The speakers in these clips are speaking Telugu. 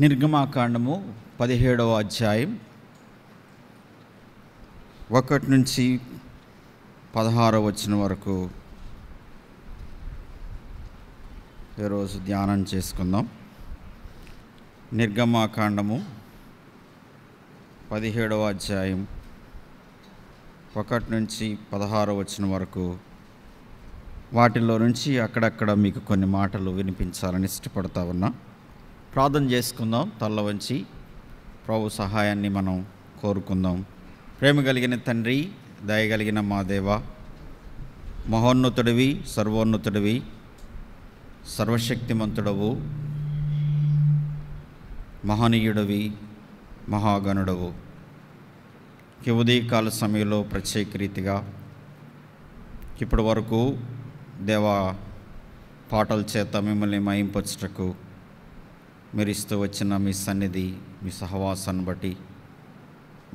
నిర్గమాకాండము 17వ అధ్యాయం 1 నుంచి 16వ వచనం వరకు ఈరోజు ధ్యానం చేసుకుందాం. నిర్గమాకాండము 17వ అధ్యాయం 1 నుంచి 16వ వచనం వరకు వాటిలో నుంచి అక్కడక్కడ మీకు కొన్ని మాటలు వినిపించాలని ఇష్టపడతా ఉన్నా. ప్రార్థన చేసుకుందాం. తల్ల వంచి ప్రభు సహాయాన్ని మనం కోరుకుందాం. ప్రేమ కలిగిన తండ్రి, దయగలిగిన మా దేవ, మహోన్నతుడివి, సర్వోన్నతుడివి, సర్వశక్తిమంతుడవు, మహనీయుడివి, మహాగణుడవు, ఈ ఉదయకాల సమయంలో ప్రత్యేక రీతిగా ఇప్పటి వరకు దేవా పాటల చేత మిమ్మల్ని మహింపరచుటకు మీరు ఇస్తూ వచ్చిన మీ సన్నిధి, మీ సహవాసాన్ని బట్టి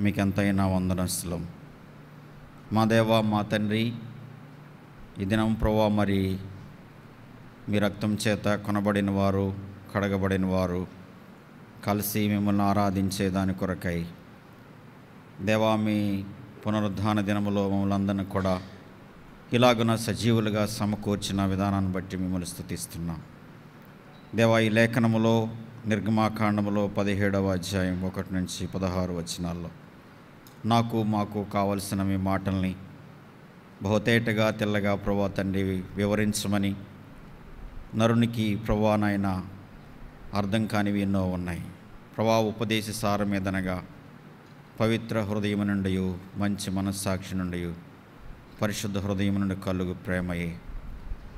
మీకెంతైనా వందనస్తులం. మా దేవ, మా తండ్రి, ఈ దినం ప్రభువా మరి మీ రక్తం చేత కొనబడిన వారు, కడగబడిన వారు కలిసి మిమ్మల్ని ఆరాధించే దాని కొరకై దేవా మీ పునరుద్ధాన దినములో మమ్మల్ని అందరినీ కూడా ఇలాగున సజీవులుగా సమకూర్చిన విధానాన్ని బట్టి మిమ్మల్ని స్తుతిస్తున్నాం. దేవా, ఈ లేఖనములో నిర్గమాకాండములో 17వ అధ్యాయం 1 నుంచి 16 వచనాల్లో మాకు కావలసిన మీ మాటల్ని బహుతేటగా తెల్లగా ప్రభువా తండ్రి వివరించమని, నరునికి ప్రభువా నాయన అర్థం కానివి ఎన్నో ఉన్నాయి. ప్రభువా ఉపదేశ సారమేదనగా పవిత్ర హృదయం నుండి, మంచి మనస్సాక్షి నుండి, పరిశుద్ధ హృదయం నుండి కలుగు ప్రేమయే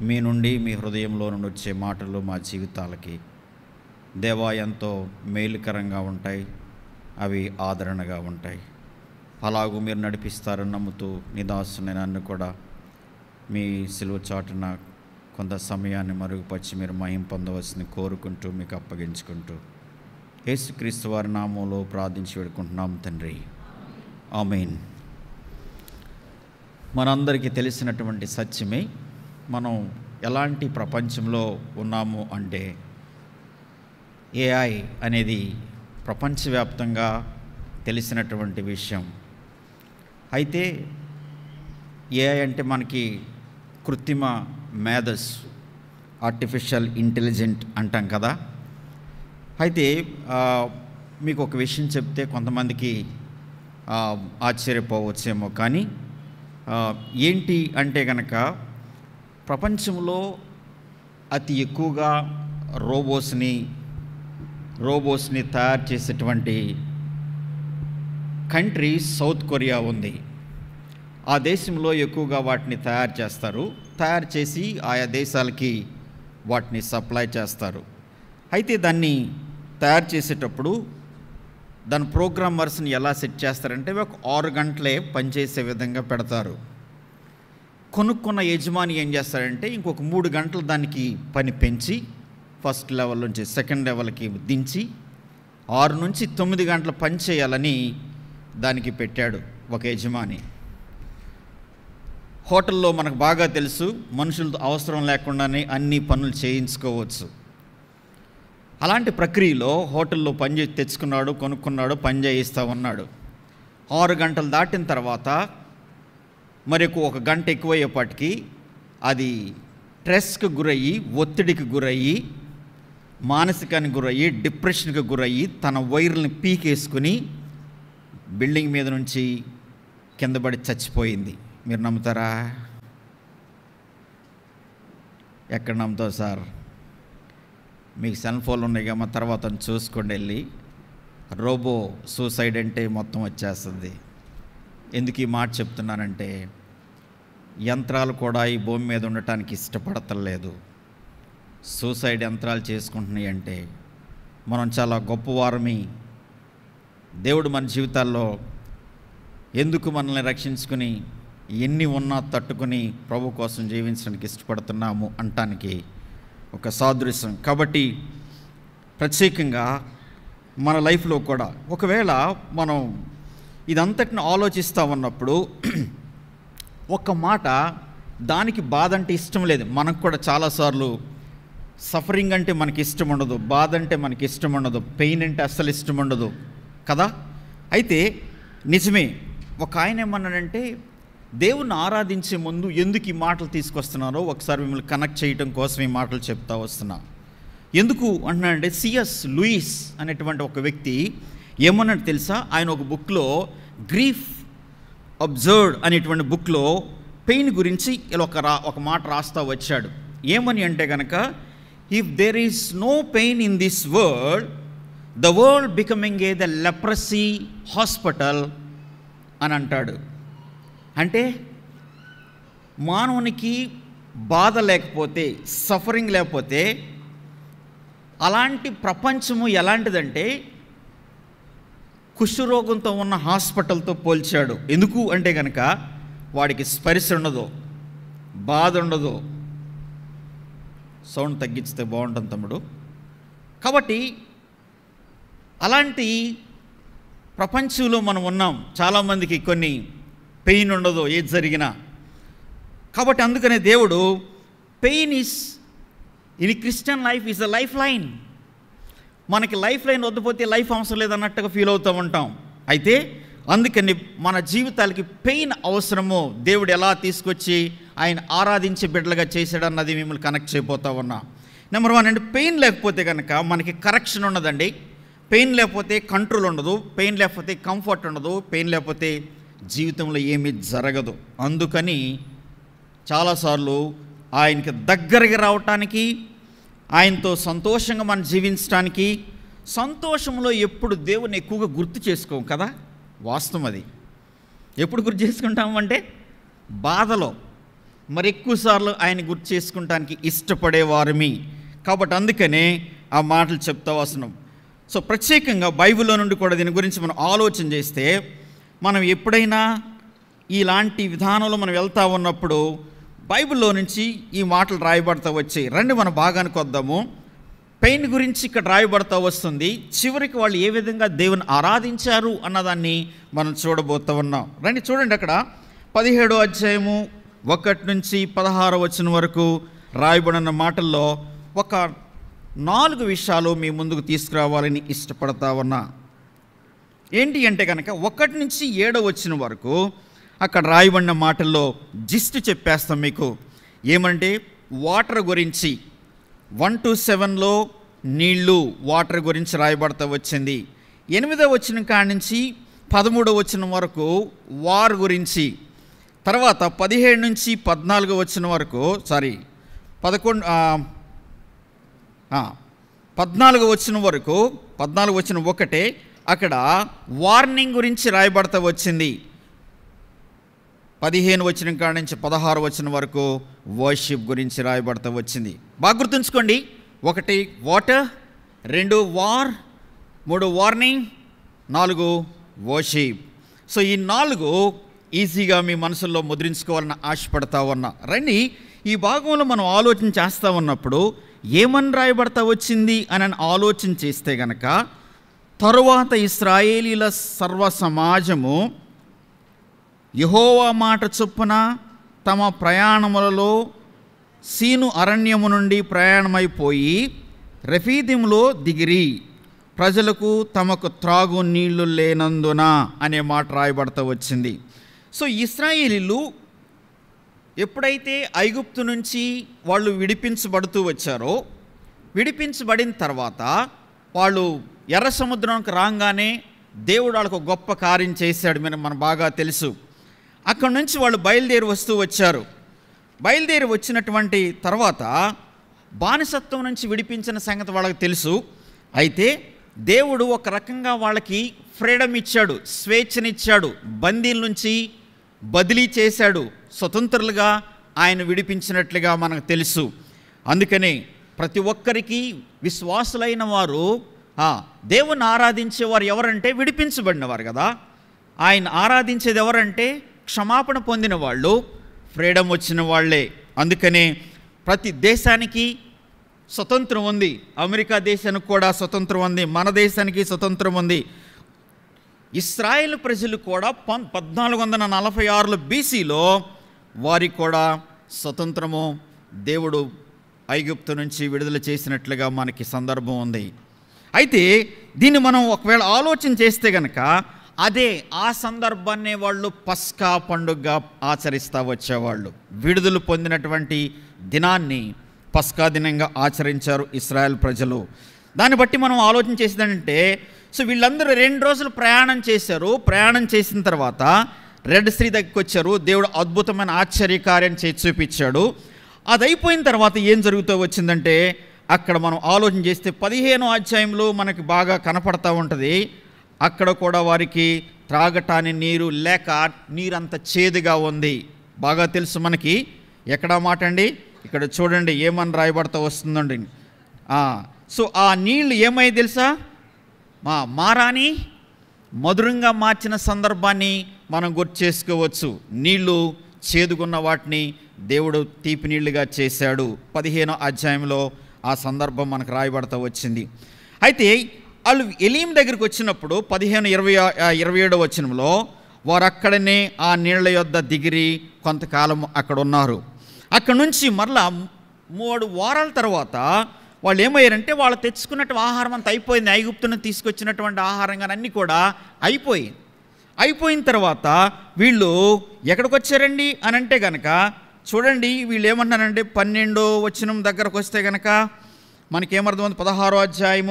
మీ నుండి, మీ హృదయంలో నుండి వచ్చే మాటలు మా జీవితాలకి దేవా ఎంతో మేలుకరంగా ఉంటాయి, అవి ఆదరణగా ఉంటాయి. అలాగూ మీరు నడిపిస్తారని నమ్ముతూ నిదాసుని నన్ను కూడా మీ సిలువ చాటున కొంత సమయాన్ని మరుగుపరిచి మీరు మహిమ పొందవలసింది కోరుకుంటూ మీకు అప్పగించుకుంటూ యేసుక్రీస్తు వారి నామంలో ప్రార్థించి వేడుకుంటున్నాం తండ్రి, ఆమేన్. మనందరికీ తెలిసినటువంటి సత్యమే, మనం ఎలాంటి ప్రపంచంలో ఉన్నాము అంటే ఏఐ అనేది ప్రపంచవ్యాప్తంగా తెలిసినటువంటి విషయం. అయితే ఏఐ అంటే మనకి కృత్రిమ మేధస్సు, ఆర్టిఫిషియల్ ఇంటెలిజెంట్ అంటాం కదా. అయితే మీకు ఒక విషయం చెప్తే కొంతమందికి ఆశ్చర్యపోవచ్చేమో, కానీ ఏంటి అంటే కనుక ప్రపంచంలో అతి ఎక్కువగా రోబోస్ని తయారు చేసేటువంటి కంట్రీ సౌత్ కొరియా ఉంది. ఆ దేశంలో ఎక్కువగా వాటిని తయారు చేసి ఆయా దేశాలకి వాటిని సప్లై చేస్తారు. అయితే దాన్ని తయారు చేసేటప్పుడు దాని ప్రోగ్రామర్స్ని ఎలా సెట్ చేస్తారంటే ఒక 6 గంటలే పనిచేసే విధంగా పెడతారు. కొనుక్కున్న యజమాని ఏం చేస్తారంటే ఇంకొక 3 గంటలు దానికి పని పెంచి ఫస్ట్ లెవెల్ నుంచి సెకండ్ లెవెల్కి దించి 6 నుంచి 9 గంటలు పని చేయాలని దానికి పెట్టాడు ఒక యజమాని. హోటల్లో మనకు బాగా తెలుసు, మనుషులతో అవసరం లేకుండానే అన్ని పనులు చేయించుకోవచ్చు. అలాంటి ప్రక్రియలో హోటల్లో తెచ్చుకున్నాడు, కొనుక్కున్నాడు, పని చేయిస్తూ ఉన్నాడు. 6 గంటలు దాటిన తర్వాత మరి 1 గంట ఎక్కువయ్యేపాటికి అది స్ట్రెస్కి గురయ్యి, ఒత్తిడికి గురయ్యి, మానసికానికి గురయ్యి, డిప్రెషన్కి గురయ్యి తన వైర్ని పీకేసుకుని బిల్డింగ్ మీద నుంచి కింద పడి చచ్చిపోయింది. మీరు నమ్ముతారా? ఎక్కడ నమ్ముతావు సార్? మీకు సెల్ ఫోన్లు ఉన్నాయి కదా, తర్వాత చూసుకోండి వెళ్ళి. రోబో సూసైడ్ అంటే మొత్తం వచ్చేస్తుంది. ఎందుకు ఈ మాట చెప్తున్నానంటే యంత్రాలు కూడా ఈ భూమి మీద ఉండటానికి ఇష్టపడతలేదు. సూసైడ్ యంత్రాలు చేసుకుంటున్నాయి అంటే మనం చాలా గొప్పవారమి. దేవుడు మన జీవితాల్లో ఎందుకు మనల్ని రక్షించుకుని ఎన్ని ఉన్నా తట్టుకుని ప్రభు కోసం జీవించడానికి ఇష్టపడుతున్నాము అంటానికి ఒక సాదృశ్యం. కాబట్టి ప్రత్యేకంగా మన లైఫ్లో కూడా ఒకవేళ మనం ఇదంతటిని ఆలోచిస్తూ ఉన్నప్పుడు ఒక మాట, దానికి బాధ అంటే ఇష్టం లేదు. మనకు కూడా చాలాసార్లు సఫరింగ్ అంటే మనకి ఇష్టం ఉండదు, బాధ అంటే మనకి ఇష్టం ఉండదు, పెయిన్ అంటే అస్సలు ఇష్టం ఉండదు కదా. అయితే నిజమే, ఒక ఆయన ఏమన్నాడంటే దేవుణ్ణి ఆరాధించే ముందు ఎందుకు ఈ మాటలు తీసుకొస్తున్నారో ఒకసారి మిమ్మల్ని కనెక్ట్ చేయడం కోసం ఈ మాటలు చెప్తా వస్తున్నా. ఎందుకు అంటున్నాడంటే సిఎస్ లూయిస్ అనేటువంటి ఒక వ్యక్తి ఏమన్నాడు తెలుసా? ఆయన ఒక బుక్లో గ్రీఫ్ అబ్జర్వ్డ్ అనేటువంటి బుక్లో పెయిన్ గురించి ఇలా ఒక మాట రాస్తా వచ్చాడు. ఏమని అంటే కనుక, if there is no pain in this world, the world becoming the leprosy hospital అని అంటాడు. అంటే మానవునికి బాధ లేకపోతే, సఫరింగ్ లేకపోతే, అలాంటి ప్రపంచము ఎలాంటిదంటే కుష్ఠరోగంతో ఉన్న హాస్పిటల్తో పోల్చాడు. ఎందుకు అంటే కనుక వాడికి స్పర్శ ఉండదు, బాధ ఉండదు. సౌండ్ తగ్గిస్తే బాగుంటుంది తమ్ముడు. కాబట్టి అలాంటి ప్రపంచంలో మనం ఉన్నాం. చాలామందికి కొన్ని పెయిన్ ఉండదు ఏది జరిగినా. కాబట్టి అందుకనే దేవుడు pain is in Christian life is a life line. మనకి లైఫ్ లైన్ వద్దుపోతే లైఫ్ అవసరం లేదన్నట్టుగా ఫీల్ అవుతూ ఉంటాం. అయితే అందుకని మన జీవితాలకి పెయిన్ అవసరమో దేవుడు ఎలా తీసుకొచ్చి ఆయన ఆరాధించే బిడ్డలుగా చేశాడన్నది మిమ్మల్ని కనెక్ట్ చేయబోతా ఉన్నా. నెంబర్ 1 అంటే పెయిన్ లేకపోతే కనుక మనకి కరెక్షన్ ఉండదండి. పెయిన్ లేకపోతే కంట్రోల్ ఉండదు, పెయిన్ లేకపోతే కంఫర్ట్ ఉండదు, పెయిన్ లేకపోతే జీవితంలో ఏమీ జరగదు. అందుకని చాలాసార్లు ఆయనకి దగ్గరగా రావటానికి, ఆయనతో సంతోషంగా మనం జీవించడానికి, సంతోషంలో ఎప్పుడు దేవుని ఎక్కువగా గుర్తు చేసుకోం కదా. వాస్తవం అది. ఎప్పుడు గుర్తు చేసుకుంటామంటే బాధలో. మరి ఎక్కువసార్లు ఆయన గుర్తు చేసుకుంటానికి ఇష్టపడేవారమి. కాబట్టి అందుకనే ఆ మాటలు చెప్తా వస్తున్నాం. సో ప్రత్యేకంగా బైబిల్లో నుండి కూడా దీని గురించి మనం ఆలోచన చేస్తే, మనం ఎప్పుడైనా ఇలాంటి విధానంలో మనం వెళ్తూ ఉన్నప్పుడు బైబిల్లో నుంచి ఈ మాటలు రాయబడతా వచ్చాయి. రండి మన భాగానికి వద్దాము. పెయిన్ గురించి ఇక్కడ రాయబడతా వస్తుంది. చివరికి వాళ్ళు ఏ విధంగా దేవుని ఆరాధించారు అన్నదాన్ని మనం చూడబోతూ ఉన్నాం. రండి చూడండి, అక్కడ 17వ అధ్యాయము 1 నుంచి 16వ వచనం వరకు రాయబడిన మాటల్లో ఒక 4 విషయాలు మీ ముందుకు తీసుకురావాలని ఇష్టపడతా ఉన్నా. ఏంటి అంటే కనుక 1 నుంచి 7వ వచనం వరకు అక్కడ రాయబడిన మాటల్లో జిస్ట్ చెప్పేస్తాం మీకు. ఏమంటే వాటర్ గురించి 1 to 7లో నీళ్ళు, వాటర్ గురించి రాయబడతా వచ్చింది. 8వ వచనం కాడి నుంచి 13వ వచనం వరకు వార్ గురించి, తర్వాత 17 నుంచి 14వ వచనం వరకు 14వ వచనం వరకు 14వ వచనం ఒకటే అక్కడ వార్నింగ్ గురించి రాయబడతా వచ్చింది. 15వ వచనం కాడి నుంచి 16వ వచనం వరకు వర్షిప్ గురించి రాయబడతా వచ్చింది. బాగా గుర్తుంచుకోండి. 1 water, 2 war, 3 warning, 4 worship. So ఈ 4 ఈజీగా మీ మనసుల్లో ముద్రించుకోవాలని ఆశపడతా ఉన్నా. రండి ఈ భాగంలో మనం ఆలోచన చేస్తూ ఉన్నప్పుడు ఏమని రాయబడతా వచ్చింది అని ఆలోచన చేస్తే గనక, తరువాత ఇశ్రాయేలీల సర్వ సమాజము యెహోవా మాట చొప్పున తమ ప్రయాణములలో సీను అరణ్యము నుండి ప్రయాణమైపోయి రెఫీదిములో దిగిరి, ప్రజలకు తమకు త్రాగు నీళ్లు లేనందున అనే మాట రాయబడతా వచ్చింది. సో ఇశ్రాయేలీలు ఎప్పుడైతే ఐగుప్తు నుంచి వాళ్ళు విడిపించబడుతూ వచ్చారో, విడిపించబడిన తర్వాత వాళ్ళు ఎర్ర సముద్రానికి రాగానే దేవుడు వాళ్ళకు గొప్ప కార్యం చేశాడు. మన బాగా తెలుసు. అక్కడి నుంచి వాళ్ళు బయలుదేరి వస్తూ వచ్చారు. బయలుదేరి వచ్చినటువంటి తర్వాత బానిసత్వం నుంచి విడిపించిన సంగతి వాళ్ళకి తెలుసు. అయితే దేవుడు ఒక రకంగా వాళ్ళకి ఫ్రీడమ్ ఇచ్చాడు, స్వేచ్ఛనిచ్చాడు, బందీల నుంచి బదిలీ చేశాడు, స్వతంత్రులుగా ఆయన విడిపించినట్లుగా మనకు తెలుసు. అందుకనే ప్రతి ఒక్కరికి విశ్వాసులైన వారు దేవుని ఆరాధించేవారు ఎవరంటే విడిపించబడినవారు కదా. ఆయన ఆరాధించేది ఎవరంటే క్షమాపణ పొందిన వాళ్ళు, ఫ్రీడమ్ వచ్చిన వాళ్ళే. అందుకనే ప్రతి దేశానికి స్వతంత్రం ఉంది. అమెరికా దేశానికి కూడా స్వతంత్రం ఉంది, మన దేశానికి స్వతంత్రం ఉంది. ఇశ్రాయేలు ప్రజలు కూడా 1446 BCలో వారికి కూడా స్వతంత్రము దేవుడు ఐగుప్తు నుంచి విడుదల చేసినట్లుగా మనకి సందర్భం ఉంది. అయితే దీన్ని మనం ఒకవేళ ఆలోచన చేస్తే గనక అదే ఆ సందర్భాన్ని వాళ్ళు పస్కా పండుగగా ఆచరిస్తూ వచ్చేవాళ్ళు. విడుదల పొందినటువంటి దినాన్ని పస్కా దినంగా ఆచరించారు ఇశ్రాయేల్ ప్రజలు. దాన్ని బట్టి మనం ఆలోచన చేసేదంటే, సో వీళ్ళందరూ 2 రోజులు ప్రయాణం చేశారు. ప్రయాణం చేసిన తర్వాత రెడ్ సీ దగ్గరికి వచ్చారు. దేవుడు అద్భుతమైన ఆశ్చర్యకార్యం చేసి చూపించాడు. అది అయిపోయిన తర్వాత ఏం జరుగుతూ వచ్చిందంటే, అక్కడ మనం ఆలోచన చేస్తే 15వ అధ్యాయంలో మనకి బాగా కనపడతా ఉంటుంది. అక్కడ కూడా వారికి త్రాగటానికి నీరు లేక నీరంత చేదుగా ఉంది. బాగా తెలుసు మనకి. ఎక్కడ మాట అండి, ఇక్కడ చూడండి ఏమని రాయబడతా వస్తుందండి. సో ఆ నీళ్ళు ఏమై తెలుసా, మారాని మధురంగా మార్చిన సందర్భాన్ని మనం గుర్తు చేసుకోవచ్చు. నీళ్లు చేదుగున్న వాటిని దేవుడు తీపి నీళ్లుగా చేశాడు. 15వ అధ్యాయంలో ఆ సందర్భం మనకు రాయబడతా వచ్చింది. అయితే వాళ్ళు ఎలీం దగ్గరికి వచ్చినప్పుడు 15-27వ వచనంలో వారు అక్కడనే ఆ నీళ్ల యొద్ద దిగిరి కొంతకాలం అక్కడ ఉన్నారు. అక్కడ నుంచి మరలా 3 వారాల తర్వాత వాళ్ళు ఏమయ్యారంటే, వాళ్ళు తెచ్చుకున్నట్టు ఆహారం అంతా అయిపోయింది. ఐగుప్తును తీసుకొచ్చినటువంటి ఆహారం కానీ అన్నీ కూడా అయిపోయిన తర్వాత వీళ్ళు ఎక్కడికి వచ్చారండి అని అంటే కనుక చూడండి, వీళ్ళు ఏమన్నారంటే 12వ వచనం దగ్గరకు వస్తే కనుక మనకేమర్థమైంది. 16వ అధ్యాయం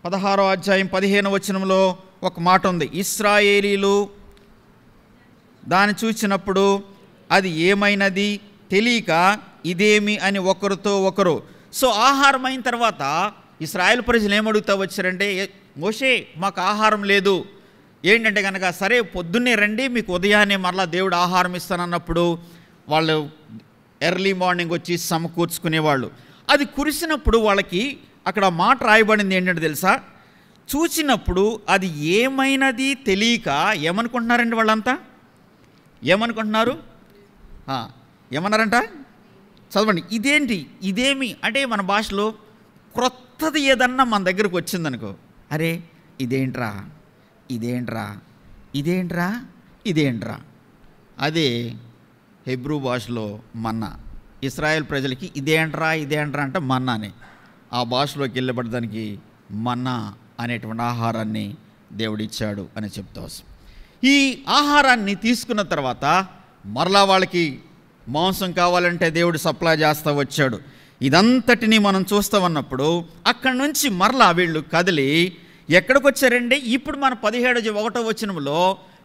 15వ వచనంలో ఒక మాట ఉంది. ఇశ్రాయేలీలు దాన్ని చూసినప్పుడు అది ఏమైనది తెలియక ఇదేమి అని ఒకరితో ఒకరు. సో ఆహారం అయిన తర్వాత ఇశ్రాయేలు ప్రజలు ఏమడుగుతూ వచ్చారంటే, మోషే మాకు ఆహారం లేదు. ఏంటంటే కనుక సరే పొద్దున్నే రండి, మీకు ఉదయాన్నే మరలా దేవుడు ఆహారం ఇస్తానన్నప్పుడు వాళ్ళు ఎర్లీ మార్నింగ్ వచ్చి సమకూర్చుకునేవాళ్ళు. అది కురిసినప్పుడు వాళ్ళకి అక్కడ మాట రాయబడింది ఏంటంటే తెలుసా, చూసినప్పుడు అది ఏమైనది తెలియక ఏమనుకుంటున్నారండి వాళ్ళంతా? ఏమనుకుంటున్నారు? ఏమన్నారంట? చదవండి. ఇదేమి అంటే మన భాషలో క్రొత్తది ఏదన్నా మన దగ్గరకు వచ్చిందనుకో, అరే ఇదేంట్రా. అదే హెబ్రూ భాషలో మన్నా. ఇశ్రాయేల్ ప్రజలకి ఇదేంట్రా అంటే మన్నానే. ఆ భాషలోకి వెళ్ళబడడానికి మన్నా అనేటువంటి ఆహారాన్ని దేవుడిచ్చాడు అని చెప్తా వస్తాం. ఈ ఆహారాన్ని తీసుకున్న తర్వాత మరలా వాళ్ళకి మాంసం కావాలంటే దేవుడు సప్లై చేస్తూ వచ్చాడు. ఇదంతటినీ మనం చూస్తూ ఉన్నప్పుడు అక్కడి నుంచి మరలా వీళ్ళు కదిలి ఎక్కడికి వచ్చారండి? ఇప్పుడు మన 17వ వచనంలో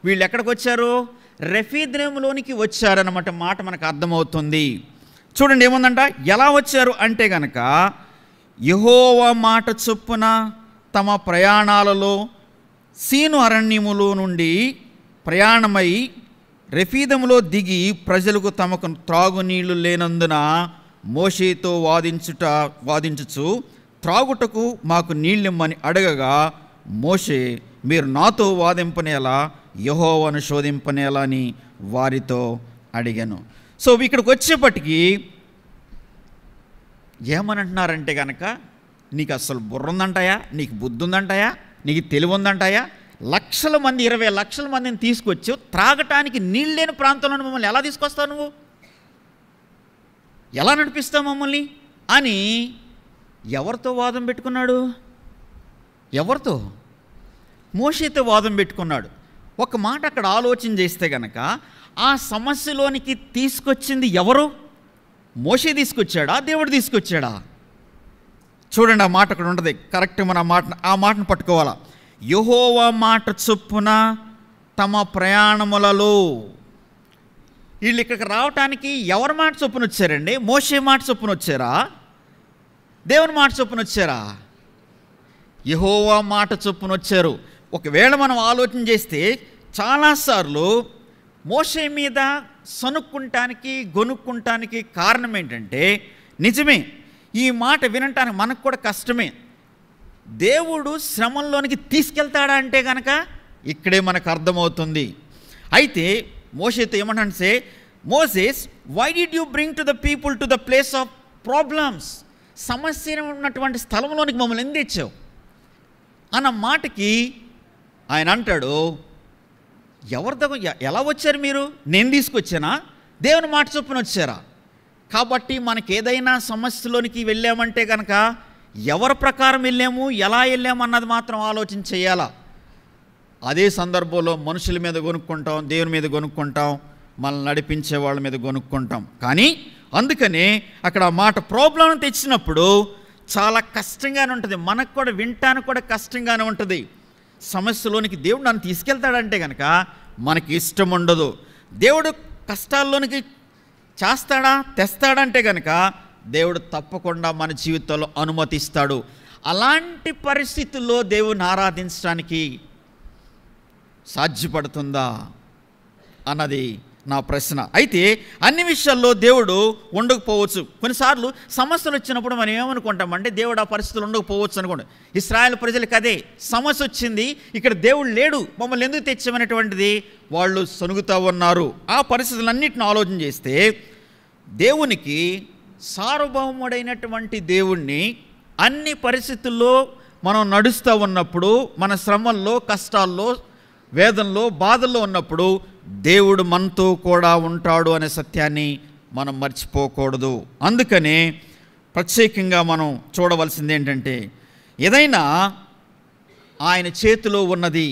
వీళ్ళు ఎక్కడికి వచ్చారు? రెఫీదీములోనికి వచ్చారన్నమాట మాట మనకు అర్థమవుతుంది. చూడండి ఏముందంట, ఎలా వచ్చారు అంటే గనక యెహోవా మాట చొప్పున తమ ప్రయాణాలలో సీను అరణ్యములో నుండి ప్రయాణమై రెఫీదములో దిగి ప్రజలకు తమకు త్రాగునీళ్లు లేనందున మోషేతో వాదించుచు త్రాగుటకు మాకు నీళ్ళిమ్మని అడగగా, మోషే మీరు నాతో వాదింపనేలా యెహోవాను శోధింపనేలా అని వారితో అడిగాను. సో ఇక్కడికి వచ్చేప్పటికీ ఏమనంటున్నారంటే కనుక, నీకు అసలు బుర్ర ఉందంటాయా, నీకు బుద్ధి ఉందంటాయా, నీకు తెలివి ఉందంటాయా, 1,00,000 మంది 20 లక్షల మందిని తీసుకొచ్చి త్రాగటానికి నీళ్ళు లేని ప్రాంతంలో మమ్మల్ని ఎలా తీసుకొస్తావు, నువ్వు ఎలా నడిపిస్తావు మమ్మల్ని అని ఎవరితో వాదం పెట్టుకున్నాడు? ఎవరితో? మోషేతో వాదం పెట్టుకున్నాడు. ఒక మాట అక్కడ ఆలోచన చేస్తే గనక ఆ సమస్యలోనికి తీసుకొచ్చింది ఎవరు? మోషే తీసుకొచ్చాడా, దేవుడు తీసుకొచ్చాడా? చూడండి, ఆ మాట అక్కడ ఉంటుంది. కరెక్ట్ మన ఆ మాటను పట్టుకోవాలా. యెహోవా మాట చొప్పున తమ ప్రయాణములలో. వీళ్ళు ఇక్కడికి రావటానికి ఎవరి మాట చొప్పున వచ్చారండి? మోషే మాట చొప్పున వచ్చారా, దేవుని మాట చొప్పున వచ్చారా? యెహోవా మాట చొప్పున వచ్చారు. ఒకవేళ మనం ఆలోచన చేస్తే చాలాసార్లు మోషే మీద సనుక్కుంటానికి గొనుక్కుంటానికి కారణం ఏంటంటే, నిజమే ఈ మాట వినటానికి మనకు కూడా కష్టమే. దేవుడు శ్రమంలోనికి తీసుకెళ్తాడా అంటే కనుక ఇక్కడే మనకు అర్థమవుతుంది. అయితే మోషేతో ఏమంటే, Moses why did you bring to the people to the place of problems? సమస్య ఉన్నటువంటి స్థలంలోనికి మమ్మల్ని ఎందుకు తెచ్చావు అన్న మాటకి ఆయన అంటాడు, ఎవరితో ఎలా వచ్చారు మీరు? నేను తీసుకొచ్చానా, దేవుని మాట చొప్పున వచ్చారా? కాబట్టి మనకి ఏదైనా సమస్యలోనికి వెళ్ళామంటే కనుక ఎవరి ప్రకారం వెళ్ళాము, ఎలా వెళ్ళాము అన్నది మాత్రం ఆలోచన చేయాలా. అదే సందర్భంలో మనుషుల మీద కొనుక్కుంటాం, దేవుని మీద కొనుక్కుంటాం, మనల్ని నడిపించే వాళ్ళ మీద కొనుక్కుంటాం. కానీ అందుకనే అక్కడ ఆ మాట ప్రాబ్లం తెచ్చినప్పుడు చాలా కష్టంగానే ఉంటుంది, మనకు కూడా వినటానికి కూడా కష్టంగానే ఉంటుంది. సమస్యలోనికి దేవుడు నన్ను తీసుకెళ్తాడంటే కనుక మనకి ఇష్టం ఉండదు. దేవుడు కష్టాల్లోనికి చేస్తాడా, తెస్తాడంటే కనుక దేవుడు తప్పకుండా మన జీవితంలో అనుమతిస్తాడు. అలాంటి పరిస్థితుల్లో దేవుని ఆరాధించడానికి సాధ్యపడుతుందా అన్నది నా ప్రశ్న. అయితే అన్ని విషయాల్లో దేవుడు ఉండకపోవచ్చు. కొన్నిసార్లు సమస్యలు వచ్చినప్పుడు మనం ఏమనుకుంటామంటే దేవుడు ఆ పరిస్థితులు ఉండకపోవచ్చు అనుకోండి. ఇశ్రాయేలు ప్రజలకు అదే సమస్య వచ్చింది, ఇక్కడ దేవుడు లేడు, మమ్మల్ని ఎందుకు తెచ్చామనేటువంటిది వాళ్ళు సనుగుతూ ఉన్నారు. ఆ పరిస్థితులన్నిటిని ఆలోచన చేస్తే దేవునికి సార్వభౌముడైనటువంటి దేవుణ్ణి అన్ని పరిస్థితుల్లో మనం నడుస్తూ ఉన్నప్పుడు, మన శ్రమల్లో, కష్టాల్లో, వేదనలో, బాధల్లో ఉన్నప్పుడు దేవుడు మనతో కూడా ఉంటాడు అనే సత్యాన్ని మనం మర్చిపోకూడదు. అందుకనే ప్రత్యేకంగా మనం చూడవలసింది ఏంటంటే, ఏదైనా ఆయన చేతిలో ఉన్నది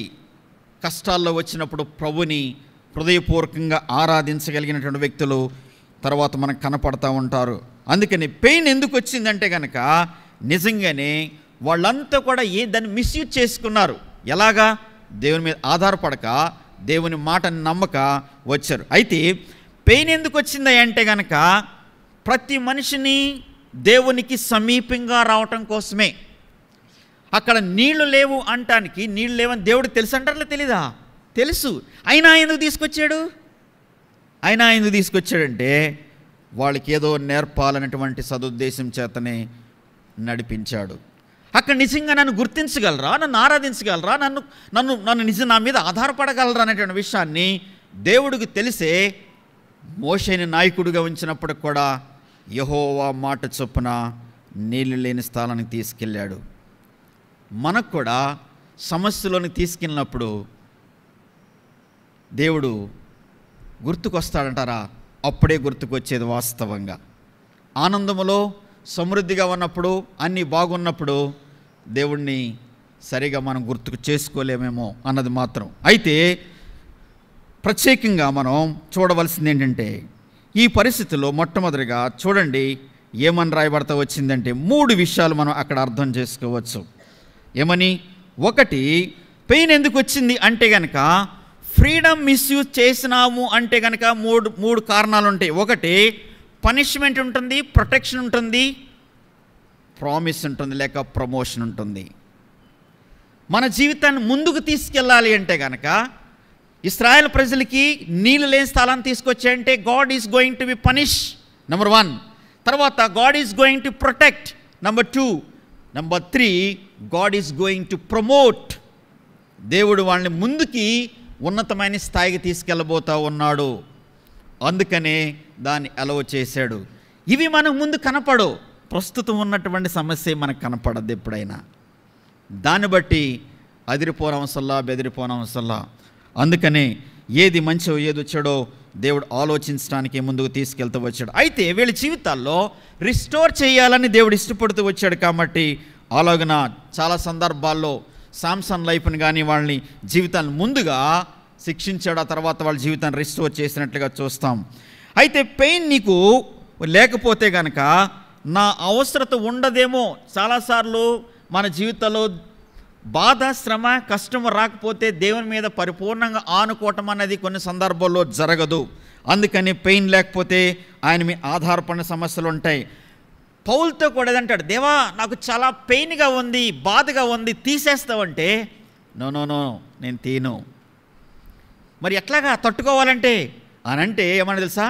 కష్టాల్లో వచ్చినప్పుడు ప్రభుని హృదయపూర్వకంగా ఆరాధించగలిగినటువంటి వ్యక్తులు తర్వాత మనకు కనపడతా ఉంటారు. అందుకని పెయిన్ ఎందుకు వచ్చిందంటే కనుక నిజంగానే వాళ్ళంతా కూడా దాన్ని మిస్యూజ్ చేసుకున్నారు. ఎలాగా? దేవుని మీద ఆధారపడక, దేవుని మాటని నమ్మక వచ్చారు. అయితే పెయిన్ ఎందుకు వచ్చింది అంటే కనుక ప్రతి మనిషిని దేవునికి సమీపంగా రావటం కోసమే. అక్కడ నీళ్లు లేవు అంటానికి, నీళ్ళు లేవని దేవుడికి తెలుసు అంటారా, తెలీదా? తెలుసు. అయినా ఎందుకు తీసుకొచ్చాడు? అయినా ఎందుకు తీసుకొచ్చాడంటే వాళ్ళకి ఏదో నేర్పాలనేటువంటి సదుద్దేశం చేతనే నడిపించాడు. అక్కడ నిజంగా నన్ను గుర్తించగలరా, నన్ను ఆరాధించగలరా, నన్ను నిజం నా మీద ఆధారపడగలరా అనేటువంటి విషయాన్ని దేవుడికి తెలిసే మోషేని నాయకుడిగా ఉంచినప్పుడు కూడా యెహోవా మాట చొప్పున నీళ్ళు లేని స్థలానికి తీసుకెళ్ళాడు. మనకు కూడా సమస్యలోని తీసుకెళ్ళినప్పుడు దేవుడు గుర్తుకొస్తాడంటారా? అప్పుడే గుర్తుకొచ్చేది వాస్తవంగా. ఆనందములో సమృద్ధిగా ఉన్నప్పుడు, అన్నీ బాగున్నప్పుడు దేవుణ్ణి సరిగా మనం గుర్తుకు చేసుకోలేమేమో అన్నది మాత్రం. అయితే ప్రత్యేకంగా మనం చూడవలసింది ఏంటంటే, ఈ పరిస్థితుల్లో మొట్టమొదటిగా చూడండి ఏమని రాయబడతా వచ్చిందంటే 3 విషయాలు మనం అక్కడ అర్థం చేసుకోవచ్చు. ఏమని? ఒకటి, పెయిన్ ఎందుకు వచ్చింది అంటే కనుక ఫ్రీడమ్ మిస్యూజ్ చేసినాము అంటే కనుక మూడు కారణాలు ఉంటాయి. ఒకటి, పనిష్మెంట్ ఉంటుంది, ప్రొటెక్షన్ ఉంటుంది, ప్రామిస్ ఉంటుంది, లేక ప్రమోషన్ ఉంటుంది. మన జీవితాన్ని ముందుకు తీసుకెళ్ళాలి అంటే కనుక ఇశ్రాయేలు ప్రజలకి నీళ్ళు లేని స్థలాన్ని తీసుకొచ్చాయంటే God is going to be punish, number 1. తర్వాత God is going to protect, number 2. Number 3, God is going to promote. దేవుడు వాళ్ళని ముందుకి ఉన్నతమైన స్థాయికి తీసుకెళ్ళబోతూ ఉన్నాడు. అందుకనే దాన్ని అలవ చేశాడు. ఇవి మనకు ముందు కనపడవు. ప్రస్తుతం ఉన్నటువంటి సమస్య మనకు కనపడద్దు ఎప్పుడైనా. దాన్ని బట్టి అదిరిపోనవసల్లా, బెదిరిపోనవసల్లా. అందుకనే ఏది మంచో ఏది చెడో దేవుడు ఆలోచించడానికి ముందుకు తీసుకెళ్తూ వచ్చాడు. అయితే వీళ్ళ జీవితాల్లో రిస్టోర్ చేయాలని దేవుడు ఇష్టపడుతూ వచ్చాడు. కాబట్టి అలాగున చాలా సందర్భాల్లో సామ్సన్ లైఫ్ని కానీ వాళ్ళని జీవితాన్ని ముందుగా శిక్షించాడు, ఆ తర్వాత వాళ్ళ జీవితాన్ని రిస్టోర్ చేసినట్లుగా చూస్తాం. అయితే పెయిన్ నీకు లేకపోతే కనుక నా అవసరత ఉండదేమో. చాలాసార్లు మన జీవితంలో బాధ, శ్రమ, కష్టం రాకపోతే దేవుని మీద పరిపూర్ణంగా ఆనుకోవటం అనేది కొన్ని సందర్భాల్లో జరగదు. అందుకని పెయిన్ లేకపోతే ఆయన మీద ఆధారపడిన సమస్యలు ఉంటాయి. పౌలుతో కూడా ఏదంటాడు, దేవా నాకు చాలా పెయిన్గా ఉంది, బాధగా ఉంది, తీసేస్తావంటే నో నేను తీను. మరి ఎట్లాగా తట్టుకోవాలంటే అని అంటే ఏమన్నా తెలుసా?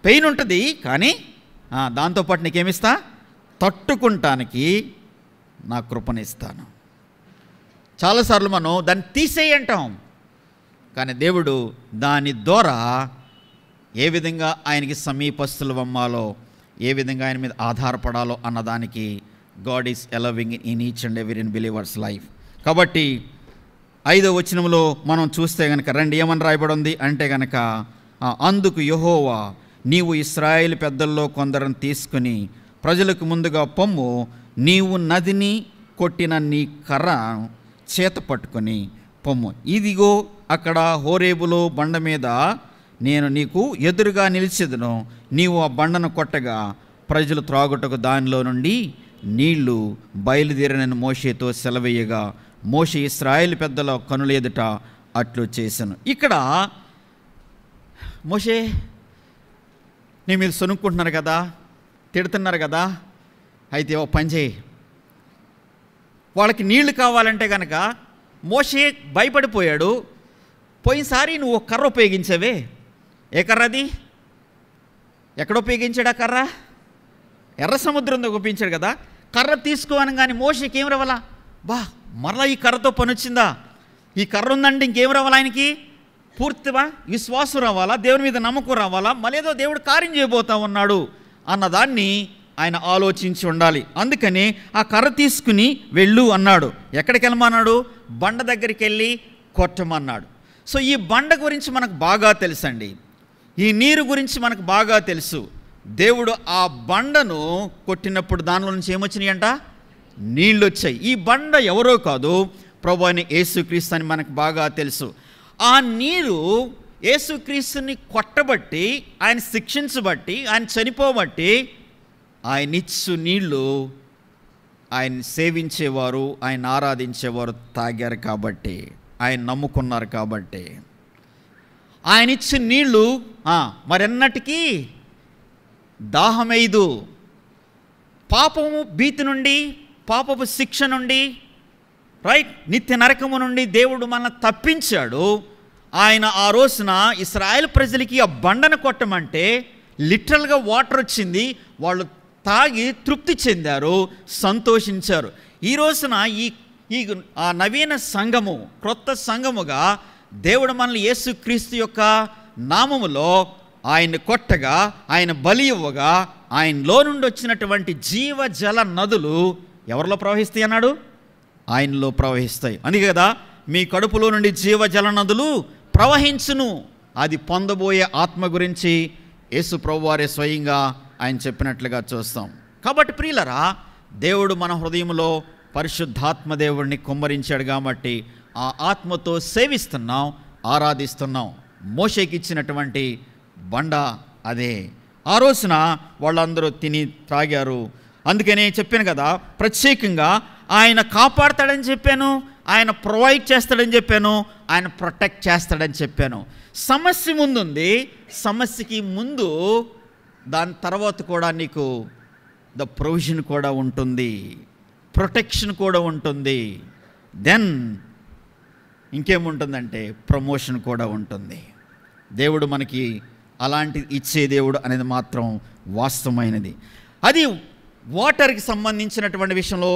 పెయిన్ ఉంటుంది కానీ దాంతోపాటు నీకేమిస్తా? తట్టుకుంటానికి నా కృపనిస్తాను. చాలాసార్లు మనం దాన్ని తీసేయి అంటాం, కానీ దేవుడు దాని ద్వారా ఏ విధంగా ఆయనకి సమీపస్తులు అమ్మాలో, ఏ విధంగా ఆయన మీద ఆధారపడాలో అన్నదానికి God is allowing in each and every believers life. కాబట్టి 5వ వచనంలో మనం చూస్తే కనుక రండి ఏమని రాయబడి ఉంది అంటే కనుక అందుకు యెహోవా నీవు ఇశ్రాయేలు పెద్దల్లో కొందరిని తీసుకుని ప్రజలకు ముందుగా పొమ్ము, నీవు నదిని కొట్టిన నీ కర్ర చేత పట్టుకొని పొమ్ము. ఇదిగో అక్కడ హోరేబులో బండ మీద నేను నీకు ఎదురుగా నిలిచెదను. నీవు ఆ బండను కొట్టగా ప్రజలు త్రాగుటకు దానిలో నుండి నీళ్లు బయలుదేరినని మోషేతో సెలవేయగా మోషే ఇశ్రాయేలు పెద్దల కనుల ఎదుట అట్లు చేశాను. ఇక్కడ మోషే నీ మీద సొనుక్కుంటున్నారు కదా, తిడుతున్నారు కదా, అయితే ఓ పని చేయి, వాళ్ళకి నీళ్లు కావాలంటే కనుక మోషే భయపడిపోయాడు. పోయినసారి నువ్వు ఒక కర్ర ఉపయోగించావే, ఏ కర్ర అది? ఎక్కడ ఉపయోగించాడు ఆ కర్ర? ఎర్ర సముద్రంలో ఉపయోగించాడు కదా. కర్ర తీసుకోవని కానీ మోషేకి ఏం రావాలా? మరలా ఈ కర్రతో పని వచ్చిందా? ఈ కర్ర ఉందంటే ఇంకేం రావాలా? ఆయనకి పూర్తిగా విశ్వాసం రావాలా, దేవుని మీద నమ్మకం రావాలా, మళ్ళేదో దేవుడు కార్యం చేయబోతా ఉన్నాడు అన్నదాన్ని ఆయన ఆలోచించి ఉండాలి. అందుకని ఆ కర్ర తీసుకుని వెళ్ళు అన్నాడు. ఎక్కడికి వెళ్ళమన్నాడు? బండ దగ్గరికి వెళ్ళి కొట్టమన్నాడు. సో ఈ బండ గురించి మనకు బాగా తెలుసండి, ఈ నీరు గురించి మనకు బాగా తెలుసు. దేవుడు ఆ బండను కొట్టినప్పుడు దానిలో నుంచి ఏమొచ్చినాయి అంట? నీళ్ళు వచ్చాయి. ఈ బండ ఎవరో కాదు, ప్రభువైన యేసుక్రీస్తు అని మనకు బాగా తెలుసు. ఆ నీరు యేసుక్రీస్తుని కొట్టబట్టి, ఆయన శిక్షించబట్టి, ఆయన చనిపోబట్టి, ఆయన ఇచ్చు నీళ్ళు ఆయన సేవించేవారు, ఆయన ఆరాధించేవారు తాగారు కాబట్టి, ఆయన నమ్ముకున్నారు కాబట్టి. ఆయన ఇచ్చిన నీళ్ళు మరెన్నటికీ దాహమైదు. పాపము భీతి నుండి, పాపపు శిక్ష నుండి, నిత్య నరకము నుండి దేవుడు మనల్ని తప్పించాడు. ఆయన ఆ రోజున ఇశ్రాయేల్ ప్రజలకి ఆ బండను కొట్టమంటే లిటరల్గా వాటర్ వచ్చింది. వాళ్ళు తాగి తృప్తి చెందారు, సంతోషించారు. ఈ రోజున ఈ నవీన సంఘము, క్రొత్త సంఘముగా దేవుడు మనల్ని యేసుక్రీస్తు యొక్క నామములో ఆయన్ని కొట్టగా, ఆయన బలి ఇవ్వగా, ఆయనలో నుండి వచ్చినటువంటి జీవజల నదులు ఎవరిలో ప్రవహిస్తాయి అన్నాడు? ఆయనలో ప్రవహిస్తాయి. అందుకే కదా మీ కడుపులో నుండి జీవజల నదులు ప్రవహించును. అది పొందబోయే ఆత్మ గురించి యేసు ప్రభువారే స్వయంగా ఆయన చెప్పినట్లుగా చూస్తాం. కాబట్టి ప్రియులరా, దేవుడు మన హృదయంలో పరిశుద్ధాత్మ దేవుడిని కుమ్మరించాడు కాబట్టి ఆ ఆత్మతో సేవిస్తున్నాం, ఆరాధిస్తున్నాం. మోషేకి ఇచ్చినటువంటి బండ అదే. ఆ రోజున వాళ్ళందరూ తిని త్రాగారు. అందుకనే చెప్పాను కదా, ప్రత్యేకంగా ఆయన కాపాడతాడని చెప్పాను, ఆయన ప్రొవైడ్ చేస్తాడని చెప్పాను, ఆయన ప్రొటెక్ట్ చేస్తాడని చెప్పాను. సమస్య ముందుంది, సమస్యకి ముందు దాని తర్వాత కూడా నీకు ద ప్రొవిజన్ కూడా ఉంటుంది, ప్రొటెక్షన్ కూడా ఉంటుంది, దెన్ ఇంకేముంటుందంటే ప్రమోషన్ కూడా ఉంటుంది. దేవుడు మనకి అలాంటి ఇచ్చే దేవుడు అనేది మాత్రం వాస్తవమైనది. అది వాటర్కి సంబంధించినటువంటి విషయంలో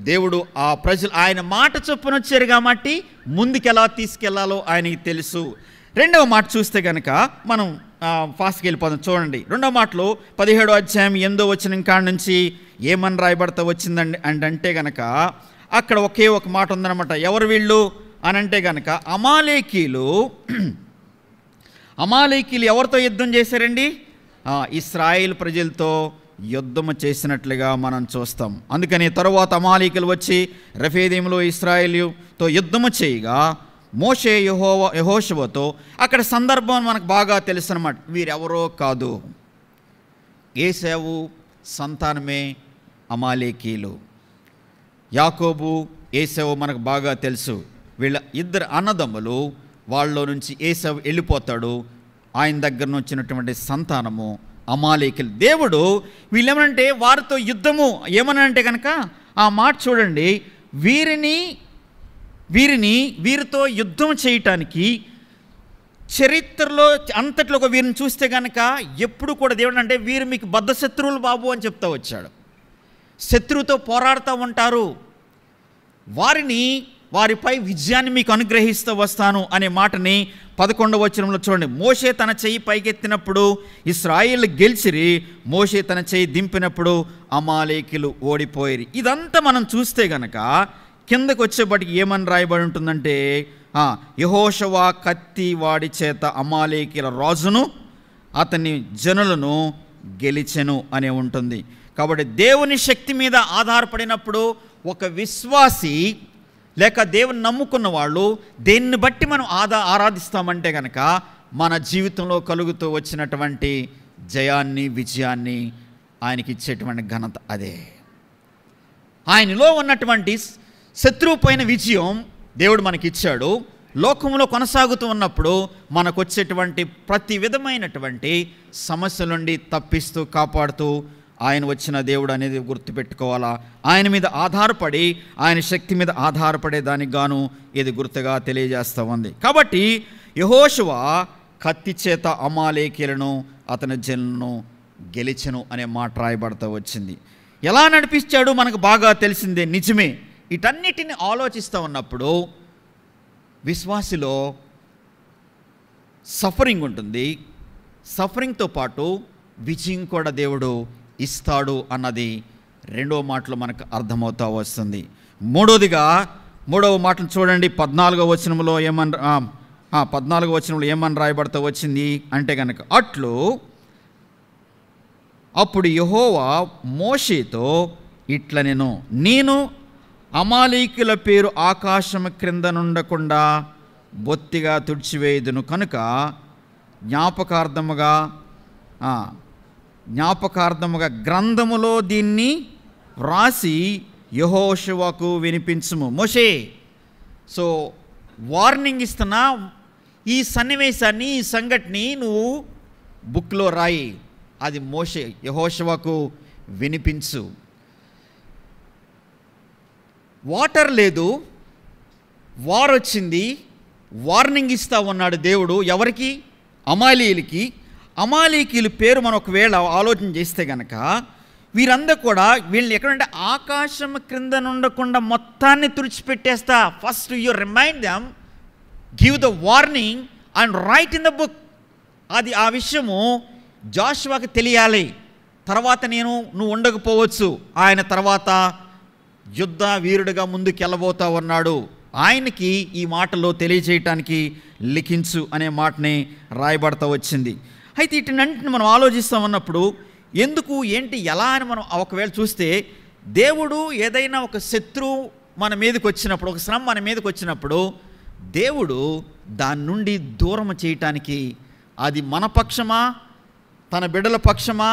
దేవుడు ఆ ప్రజలు ఆయన మాట చొప్పున వచ్చారు కాబట్టి ముందుకు ఎలా తీసుకెళ్లాలో ఆయనకి తెలుసు. రెండవ మాట చూస్తే కనుక మనం ఫాస్ట్కి వెళ్ళిపోదాం. చూడండి, రెండవ మాటలో 17వ అధ్యాయం 8వ వచనం కాడ నుంచి ఏమని రాయబడతా వచ్చిందండి అంటే కనుక అక్కడ ఒకే ఒక మాట ఉందన్నమాట. ఎవరు వీళ్ళు అని అంటే కనుక అమాలేకీలు ఎవరితో యుద్ధం చేశారండి? ఇశ్రాయేల్ ప్రజలతో యుద్ధము చేసినట్లుగా మనం చూస్తాం. అందుకని తరువాత అమాలేకీలు వచ్చి రెఫీదీములో ఇశ్రాయేలుతో యుద్ధము చేయగా మోషే యెహోషువతో, అక్కడ సందర్భం మనకు బాగా తెలుసు అన్నమాట. వీరెవరో కాదు, ఏశావు సంతానమే అమాలేకీలు. యాకోబు, ఏశావు మనకు బాగా తెలుసు. వీళ్ళ ఇద్దరు అన్నదమ్ములు, వాళ్ళలో నుంచి ఏశావు వెళ్ళిపోతాడు. ఆయన దగ్గర నుంచి వచ్చినటువంటి సంతానము అమాలేకీలు. దేవుడు వీళ్ళేమనంటే వారితో యుద్ధము ఏమనంటే కనుక ఆ మాట చూడండి, వీరితో యుద్ధం చేయటానికి చరిత్రలో అంతట్లో ఒక వీరిని చూస్తే కనుక ఎప్పుడు కూడా దేవుడు అంటే వీరు మీకు బద్ధ శత్రువులు బాబు అని చెప్తా వచ్చాడు. శత్రువుతో పోరాడుతూ ఉంటారు, వారిపై విజయాన్ని మీకు అనుగ్రహిస్తూ వస్తాను అనే మాటని 11వ వచనంలో చూడండి. మోషే తన చెయ్యి పైకెత్తినప్పుడు ఇశ్రాయేలు గెలిచిరి, మోషే తన చెయ్యి దింపినప్పుడు అమాలేకీలు ఓడిపోయిరి. ఇదంతా మనం చూస్తే గనక కిందకు వచ్చేప్పటికి ఏమని రాయబడి ఉంటుందంటే, యెహోషువ కత్తి వాడి చేత అమాలేకీల రాజును అతని జనులను గెలిచెను అనే ఉంటుంది. కాబట్టి దేవుని శక్తి మీద ఆధారపడినప్పుడు ఒక విశ్వాసి లేక దేవుని నమ్ముకున్న వాళ్ళు దేన్ని బట్టి మనం ఆరాధిస్తామంటే కనుక మన జీవితంలో కలుగుతూ వచ్చినటువంటి జయాన్ని, విజయాన్ని ఆయనకి ఇచ్చేటువంటి ఘనత అదే. ఆయనలో ఉన్నటువంటి శత్రువు పైన విజయం దేవుడు మనకిచ్చాడు. లోకంలో కొనసాగుతూ ఉన్నప్పుడు మనకు వచ్చేటువంటి ప్రతి విధమైనటువంటి సమస్యల నుండి తప్పిస్తూ కాపాడుతూ ఆయన వచ్చిన దేవుడు అనేది గుర్తుపెట్టుకోవాలా. ఆయన మీద ఆధారపడి, ఆయన శక్తి మీద ఆధారపడే దానికి గాను ఇది గుర్తుగా తెలియజేస్తూ ఉంది. కాబట్టి యెహోషువ కత్తి చేత అమాలేకీయులను అతని జనులను గెలిచెను అనే మాట రాయబడుతూ వచ్చింది. ఎలా నడిపించాడు మనకు బాగా తెలిసిందే, నిజమే. వీటన్నిటిని ఆలోచిస్తూ ఉన్నప్పుడు విశ్వాసిలో సఫరింగ్ ఉంటుంది. సఫరింగ్తో పాటు విజయం కూడా దేవుడు ఇస్తాడు అన్నది రెండవ మాటలో మనకు అర్థమవుతూ వస్తుంది. మూడవ మాటను చూడండి. 14వ వచనంలో ఏమని రాయబడుతూ వచ్చింది అంటే కనుక, అప్పుడు యెహోవా మోషేతో ఇట్లనెను, నేను అమాలేకీయుల పేరు ఆకాశము క్రింద నుండకుండా బొత్తిగా తుడిచివేయుదును కనుక జ్ఞాపకార్థముగా గ్రంథములో దీన్ని వ్రాసి యెహోషువకు వినిపించుము. మోషే, సో వార్నింగ్ ఇస్తున్నా, ఈ సన్నివేశాన్ని, ఈ సంఘటనని నువ్వు బుక్లో రాయి, అది యెహోషువకు వినిపించు. వాటర్ లేదు, వార్ వచ్చింది, వార్నింగ్ ఇస్తా ఉన్నాడు దేవుడు. ఎవరికి? అమాలీయులకి. అమాలీకీయుల పేరు మనం ఒకవేళ ఆలోచన చేస్తే కనుక వీరందరూ కూడా వీళ్ళని ఎక్కడంటే ఆకాశం క్రింద నుండకుండా మొత్తాన్ని తుడిచిపెట్టేస్తా. First you remind them, give the warning and write in the book. అది ఆ విషయము జోషువకి తెలియాలి. తర్వాత నువ్వు ఉండకపోవచ్చు, ఆయన తర్వాత యుద్ధ వీరుడిగా ముందుకెళ్ళబోతా ఉన్నాడు, ఆయనకి ఈ మాటలో తెలియజేయటానికి లిఖించు అనే మాటని రాయబడతా వచ్చింది. అయితే వీటినంటిని మనం ఆలోచిస్తూ ఉన్నప్పుడు ఎందుకు, ఏంటి, ఎలా అని మనం ఒకవేళ చూస్తే, దేవుడు ఏదైనా ఒక శత్రువు మన మీదకి వచ్చినప్పుడు, ఒక శ్రమ మన మీదకి వచ్చినప్పుడు దేవుడు దాని నుండి దూరం చేయటానికి, అది మన పక్షమా, తన బిడ్డల పక్షమా,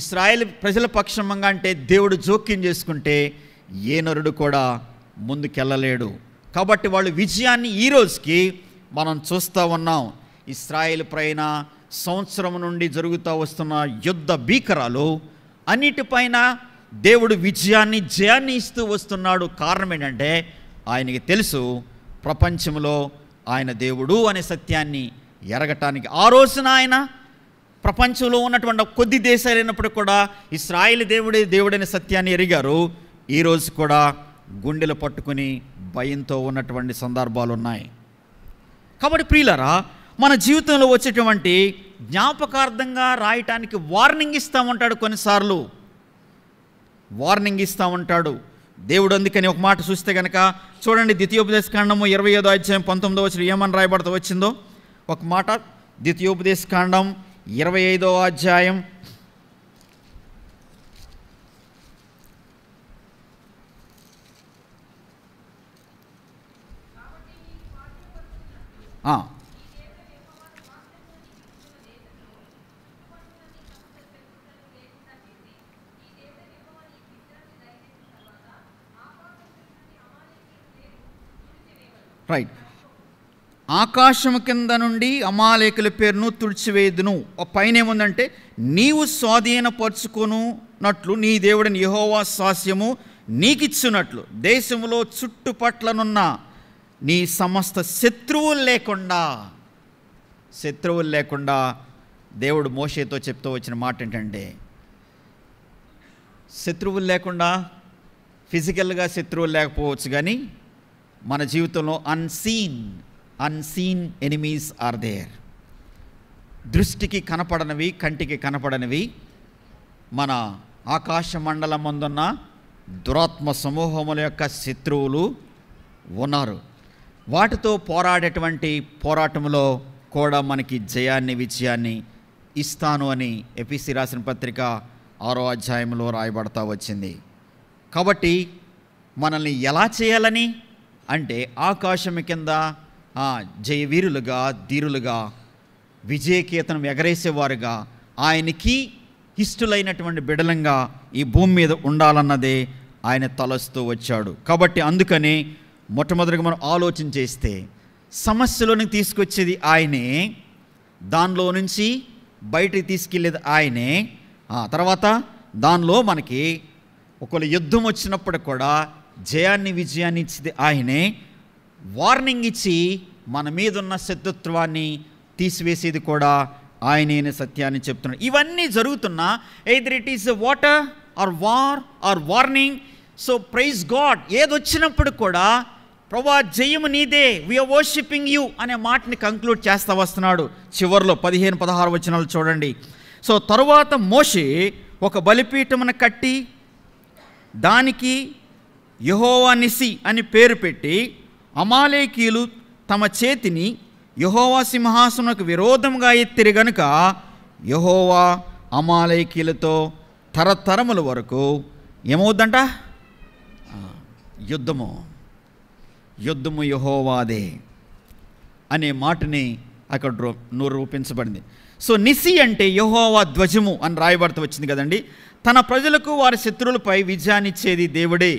ఇశ్రాయేలు ప్రజల పక్షమంగా అంటే దేవుడు జోక్యం చేసుకుంటే ఏ నరుడు కూడా ముందుకెళ్ళలేడు. కాబట్టి వాళ్ళు విజయాన్ని ఈ రోజుకి మనం చూస్తూ ఉన్నాం. ఇశ్రాయేలు పైన సంవత్సరం నుండి జరుగుతూ వస్తున్న యుద్ధ భీకరాలు అన్నిటిపైన దేవుడు విజయాన్ని, జయాన్ని ఇస్తూ వస్తున్నాడు. కారణం ఏంటంటే ఆయనకి తెలుసు ప్రపంచంలో ఆయన దేవుడు అనే సత్యాన్ని ఎరగటానికి. ఆ రోజున ఆయన ప్రపంచంలో ఉన్నటువంటి కొద్ది దేశాలు అయినప్పుడు కూడా ఇశ్రాయేలు దేవుడే దేవుడనే సత్యాన్ని ఎరిగారు. ఈరోజు కూడా గుండెలు పట్టుకుని భయంతో ఉన్నటువంటి సందర్భాలు ఉన్నాయి. కాబట్టి ప్రియులారా, మన జీవితంలో వచ్చేటువంటి జ్ఞాపకార్థంగా రాయటానికి వార్నింగ్ ఇస్తూ ఉంటాడు. కొన్నిసార్లు వార్నింగ్ ఇస్తూ ఉంటాడు దేవుడు. అందుకని ఒక మాట చూస్తే కనుక చూడండి, ద్వితీయోపదేశకాండము 25వ అధ్యాయం 19వ వచనం ఏమని రాయబడుతూ వచ్చిందో ఒక మాట. ద్వితీయోపదేశకాండం 25వ అధ్యాయం 'రైట్, ఆకాశము కింద నుండి అమాలేకుల పేరును తుడిచివేయుదును. పైన ఏముందంటే, నీవు స్వాధీనపరుచుకొనున్నట్లు నీ దేవుడిని యెహోవా స్వాస్యము నీకిచ్చున్నట్లు దేశములో చుట్టుపట్లనున్న నీ సమస్త శత్రువులు లేకుండా దేవుడు మోషేతో చెప్తూ వచ్చిన మాట ఏంటంటే, శత్రువులు లేకుండా, ఫిజికల్గా శత్రువులు లేకపోవచ్చు కానీ మన జీవితంలో అన్సీన్ ఎనిమీస్ ఆర్ దేర్. దృష్టికి కనపడనివి, కంటికి కనపడనివి మన ఆకాశ మండలం ముందున్న దురాత్మ సమూహముల యొక్క శత్రువులు ఉన్నారు. వాటితో పోరాడేటువంటి పోరాటంలో కూడా మనకి జయాన్ని, విజయాన్ని ఇస్తాను అని ఎఫెసీ రాసిన పత్రిక 6వ అధ్యాయంలో రాయబడతా వచ్చింది. కాబట్టి మనల్ని ఎలా చేయాలని అంటే ఆకాశం కింద జయవీరులుగా, ధీరులుగా, విజయకేతనం ఎగరేసేవారుగా, ఆయనకి ఇష్టలైనటువంటి బిడలంగా ఈ భూమి మీద ఉండాలన్నదే ఆయన తలస్తూ వచ్చాడు. కాబట్టి అందుకనే మొట్టమొదటిగా మనం ఆలోచన చేస్తే సమస్యలోనికి తీసుకొచ్చేది ఆయనే, దానిలో నుంచి బయటికి తీసుకెళ్ళేది ఆయనే. తర్వాత దానిలో మనకి ఒకవేళ యుద్ధం వచ్చినప్పుడు కూడా జయాన్ని, విజయాన్ని ఇచ్చేది ఆయనే. వార్నింగ్ ఇచ్చి మన మీద ఉన్న శత్రుత్వాన్ని తీసివేసేది కూడా ఆయనే అనే సత్యాన్ని చెప్తున్నాడు. ఇవన్నీ జరుగుతున్నా either it is water or war or warning. So praise God, ఏదొచ్చినప్పుడు కూడా ప్రభువా జయము నీదే, వీఆర్ వర్షిపింగ్ యూ అనే మాటని కంక్లూడ్ చేస్తూ వస్తున్నాడు. చివరిలో 15-16 వచనాలు చూడండి. సో తరువాత మోషే ఒక బలిపీఠమును కట్టి దానికి యెహోవా నిసి అని పేరు పెట్టి, అమాలేకీయులు తమ చేతిని యెహోవా సింహాసనకు విరోధంగా ఎత్తిరి గనుక యెహోవా అమాలేకీయులతో తరతరముల వరకు ఏమవుద్దంట? యుద్ధము యెహోవాదే అనే మాటని అక్కడ నిరూపించబడింది. సో నిసి అంటే యెహోవా ధ్వజము అని రాయబడుతూ వచ్చింది కదండి. తన ప్రజలకు వారి శత్రువులపై విజయాన్నిచ్చేది దేవుడే.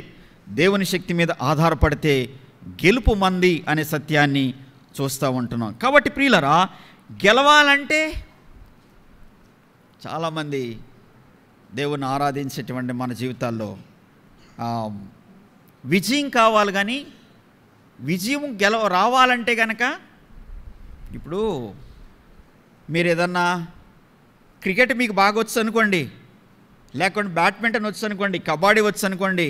దేవుని శక్తి మీద ఆధారపడితే గెలుపు మంది అనే సత్యాన్ని చూస్తూ ఉంటున్నాం. కాబట్టి ప్రియులరా, గెలవాలంటే చాలామంది దేవుని ఆరాధించేటువంటి మన జీవితాల్లో విజయం కావాలి. కానీ విజయం రావాలంటే కనుక ఇప్పుడు మీరు ఏదన్నా క్రికెట్ మీకు బాగా వచ్చు అనుకోండి, లేకుంటే బ్యాడ్మింటన్ వచ్చు అనుకోండి, కబడ్డీ వచ్చు అనుకోండి,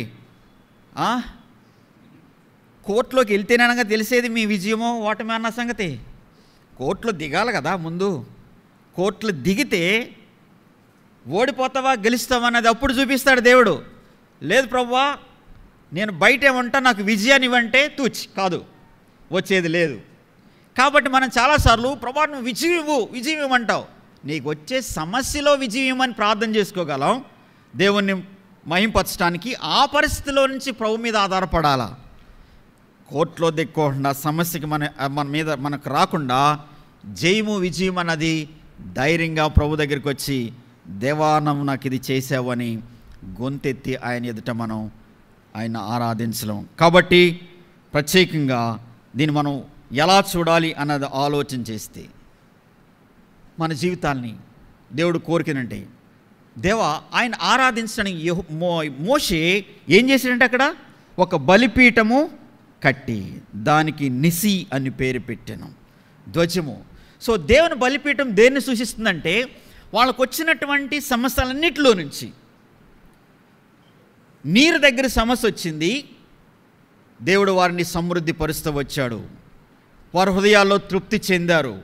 కోర్టులోకి వెళ్తేననగా తెలిసేది మీ విజయమో ఓటమి అన్న సంగతి. కోర్టులో దిగాలి కదా ముందు. కోర్టులో దిగితే ఓడిపోతావా గెలుస్తావా అన్నది అప్పుడు చూపిస్తాడు దేవుడు. లేదు ప్రభువా నేను బయటే ఉంటా, నాకు విజయాన్ని ఇవ్వంటే కాదు, వచ్చేది లేదు. కాబట్టి మనం చాలాసార్లు ప్రభువా నువ్వు విజయం ఇవ్వమంటావు. నీకు వచ్చే సమస్యలో విజయం ఇవ్వమని ప్రార్థన చేసుకోగలం, దేవుణ్ణి మహింపరచడానికి. ఆ పరిస్థితిలో నుంచి ప్రభు మీద ఆధారపడాలా. కోర్టులో దిక్కోకుండా సమస్యకి మన మీద మనకు రాకుండా జయము విజయం అన్నది ధైర్యంగా ప్రభు దగ్గరికి వచ్చి, దేవా నువ్వు నాకు ఇది చేసావని గొంతెత్తి ఆయన ఎదుట మనం ఆయన ఆరాధించలేం. కాబట్టి ప్రత్యేకంగా దీన్ని మనం ఎలా చూడాలి అన్నది ఆలోచన చేస్తే మన జీవితాల్ని దేవుడు కోరికనంటే దేవా ఆయన ఆరాధించడానికి మోషే ఏం చేశాడంటే అక్కడ ఒక బలిపీఠము కట్టి దానికి నిసి అని పేరు పెట్టాను, ధ్వజము. సో దేవుని బలిపీఠం దేన్ని సూచిస్తుందంటే వాళ్ళకు వచ్చినటువంటి సమస్యలన్నిటిలో నుంచి నీరు దగ్గర సమస్య వచ్చింది, దేవుడు వారిని సమృద్ధి పరుస్తూ వచ్చాడు. వారి హృదయాల్లో తృప్తి చెందారు,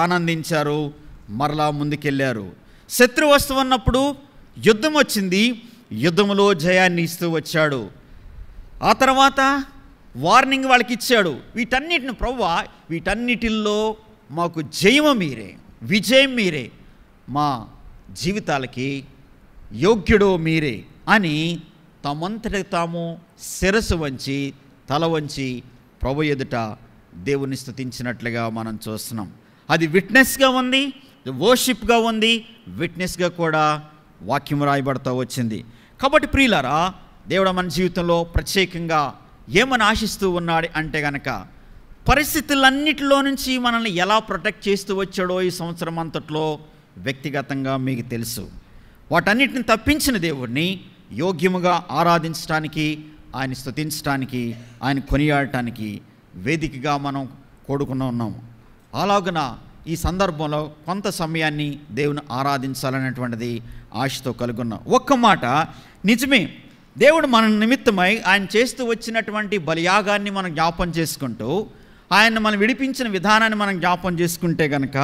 ఆనందించారు, మరలా ముందుకెళ్ళారు. శత్రు వస్తువు అన్నప్పుడు యుద్ధం వచ్చింది, యుద్ధములో జయాన్ని ఇస్తూ వచ్చాడు. ఆ తర్వాత వార్నింగ్ వాళ్ళకి ఇచ్చాడు. వీటన్నిటిని ప్రభువా వీటన్నిటిల్లో మాకు జయము మీరే, విజయం మీరే, మా జీవితాలకి యోగ్యుడు మీరే అని తమంతటి తాము శిరస్సు వంచి తల వంచి ప్రభు ఎదుట దేవుని స్తుతించినట్లుగా మనం చూస్తున్నాం. అది విట్నెస్గా ఉంది, వర్షిప్గా ఉంది, విట్నెస్గా కూడా వాక్యం రాయబడుతూ వచ్చింది. కాబట్టి ప్రియులారా, దేవుడు మన జీవితంలో ప్రత్యేకంగా ఏమని ఆశిస్తూ ఉన్నాడు అంటే కనుక పరిస్థితులన్నిటిలో నుంచి మనల్ని ఎలా ప్రొటెక్ట్ చేస్తూ వచ్చాడో ఈ సంవత్సరం అంతట్లో వ్యక్తిగతంగా మీకు తెలుసు. వాటన్నిటిని తప్పించిన దేవుడిని యోగ్యముగా ఆరాధించడానికి, ఆయన స్తుతించడానికి, ఆయన కొనియాడటానికి వేదికగా మనం కూడుకుని ఉన్నాము. అలాగున ఈ సందర్భంలో కొంత సమయాన్ని దేవుని ఆరాధించాలనేటువంటిది ఆశతో కలుగున్నాం. ఒక్క మాట నిజమే, దేవుడు మన నిమిత్తమై ఆయన చేస్తూ వచ్చినటువంటి బలియాగాన్ని మనం జ్ఞాపం చేసుకుంటూ ఆయన మనం విడిపించిన విధానాన్ని మనం జ్ఞాపం చేసుకుంటే కనుక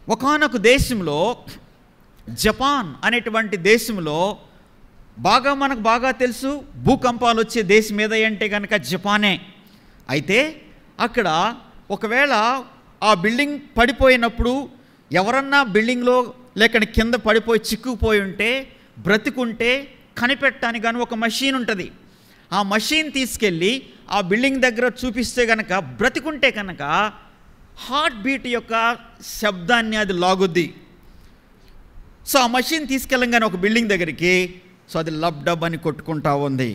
ఒకానొక దేశంలో, జపాన్ అనేటువంటి దేశంలో మనకు బాగా తెలుసు భూకంపాలు వచ్చే దేశం ఏదంటే కనుక జపానే. అయితే అక్కడ ఒకవేళ ఆ బిల్డింగ్ పడిపోయినప్పుడు ఎవరన్నా బిల్డింగ్లో లేక కింద పడిపోయి చిక్కుకుపోయి ఉంటే, బ్రతికుంటే కనిపెట్టడానికి కానీ ఒక మషీన్ ఉంటుంది. ఆ మషీన్ తీసుకెళ్ళి ఆ బిల్డింగ్ దగ్గర చూపిస్తే కనుక, బ్రతికుంటే కనుక హార్ట్ బీట్ యొక్క శబ్దాన్ని అది లాగుద్ది. సో ఆ మషీన్ తీసుకెళ్ళంగానే ఒక బిల్డింగ్ దగ్గరికి, సో అది లబ్ డబ్ అని కొట్టుకుంటా ఉంది.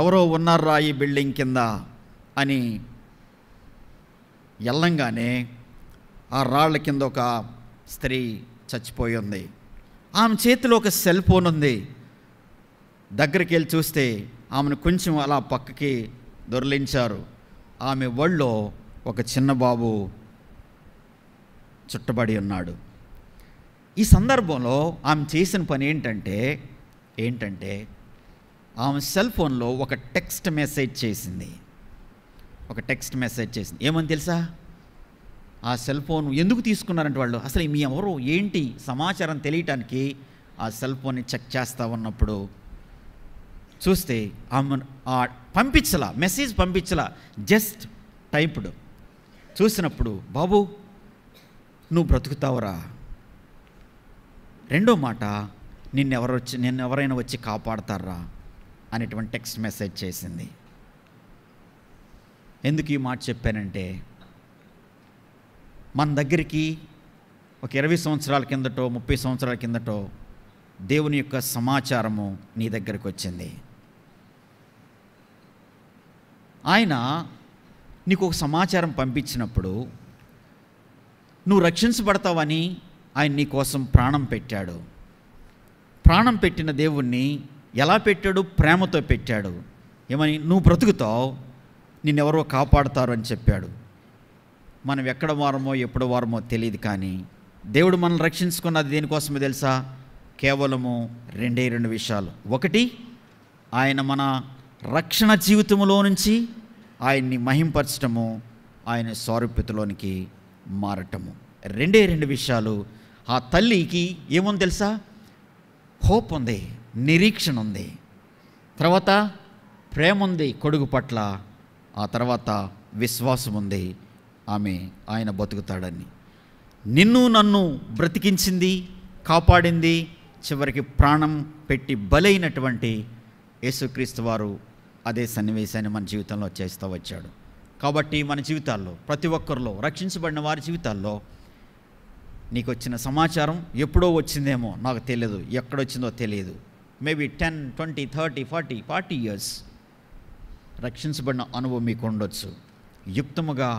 ఎవరో ఉన్నారా ఈ బిల్డింగ్ కింద అని వెళ్ళంగానే ఆ రాళ్ళ కింద ఒక స్త్రీ చచ్చిపోయి ఉంది. ఆమె చేతిలో ఒక సెల్ ఫోన్ ఉంది. దగ్గరికి వెళ్ళి చూస్తే ఆమెను కొంచెం అలా పక్కకి దొర్లించారు. ఆమె ఒళ్ళో ఒక చిన్న బాబు చుట్టబడి ఉన్నాడు. ఈ సందర్భంలో ఆమె చేసిన పని ఏంటంటే ఆమె సెల్ ఫోన్లో ఒక టెక్స్ట్ మెసేజ్ చేసింది. ఏమని తెలుసా? ఆ సెల్ ఫోన్ ఎందుకు తీసుకున్నారంటే వాళ్ళు అసలు మీ ఎవరు ఏంటి సమాచారం తెలియటానికి ఆ సెల్ ఫోన్ని చెక్ చేస్తూ ఉన్నప్పుడు చూస్తే ఆమె మెసేజ్ పంపించలా, జస్ట్ టైప్డ్. చూసినప్పుడు, బాబు నువ్వు బ్రతుకుతావురా, రెండో మాట నిన్నెవరైనా వచ్చి కాపాడతారా అనేటువంటి టెక్స్ట్ మెసేజ్ చేసింది. ఎందుకు ఈ మాట చెప్పానంటే, మన దగ్గరికి ఒక 20 సంవత్సరాల కిందటో 30 సంవత్సరాల కిందటో దేవుని యొక్క సమాచారము నీ దగ్గరికి వచ్చింది. ఆయన నీకు ఒక సమాచారం పంపించినప్పుడు నువ్వు రక్షించబడతావని ఆయన నీ కోసం ప్రాణం పెట్టాడు. ప్రాణం పెట్టిన దేవుణ్ణి ఎలా పెట్టాడు? ప్రేమతో పెట్టాడు. ఏమని? నువ్వు బ్రతుకుతావు, నిన్నెవరో కాపాడుతారు అని చెప్పాడు. మనం ఎక్కడ వారమో ఎప్పుడు వారమో తెలియదు, కానీ దేవుడు మనల్ని రక్షించుకున్నది దేనికోసమో తెలుసా? కేవలము 2 విషయాలు. ఒకటి, ఆయన మన రక్షణ జీవితంలో నుంచి ఆయన్ని మహింపరచటము, ఆయన సారూప్యతలోనికి మారటము. 2 విషయాలు. ఆ తల్లికి ఏముంది తెలుసా? హోప్ ఉంది, నిరీక్షణ ఉంది, తర్వాత ప్రేమ ఉంది కొడుకు పట్ల, ఆ తర్వాత విశ్వాసం ఉంది, ఆయన బతుకుతాడని. నిన్ను నన్ను బ్రతికించింది, కాపాడింది, చివరికి ప్రాణం పెట్టి బలైనటువంటి యేసుక్రీస్తు వారు అదే సన్నివేశాన్ని మన జీవితంలో చేస్తూ వచ్చాడు. కాబట్టి మన జీవితాల్లో, ప్రతి ఒక్కరిలో, రక్షించబడిన వారి జీవితాల్లో నీకు వచ్చిన సమాచారం ఎప్పుడో వచ్చిందేమో నాకు తెలియదు, ఎక్కడొచ్చిందో తెలియదు. మేబీ 10, 20, 30, 40 ఇయర్స్ రక్షించబడిన అనుభవం మీకు ఉండొచ్చు. యుక్తముగా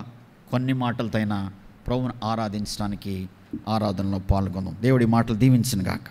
కొన్ని మాటలతోనైనా ప్రభువును ఆరాధించడానికి ఆరాధనలో పాల్గొందాం. దేవుడి మాటలు దీవించును గాక.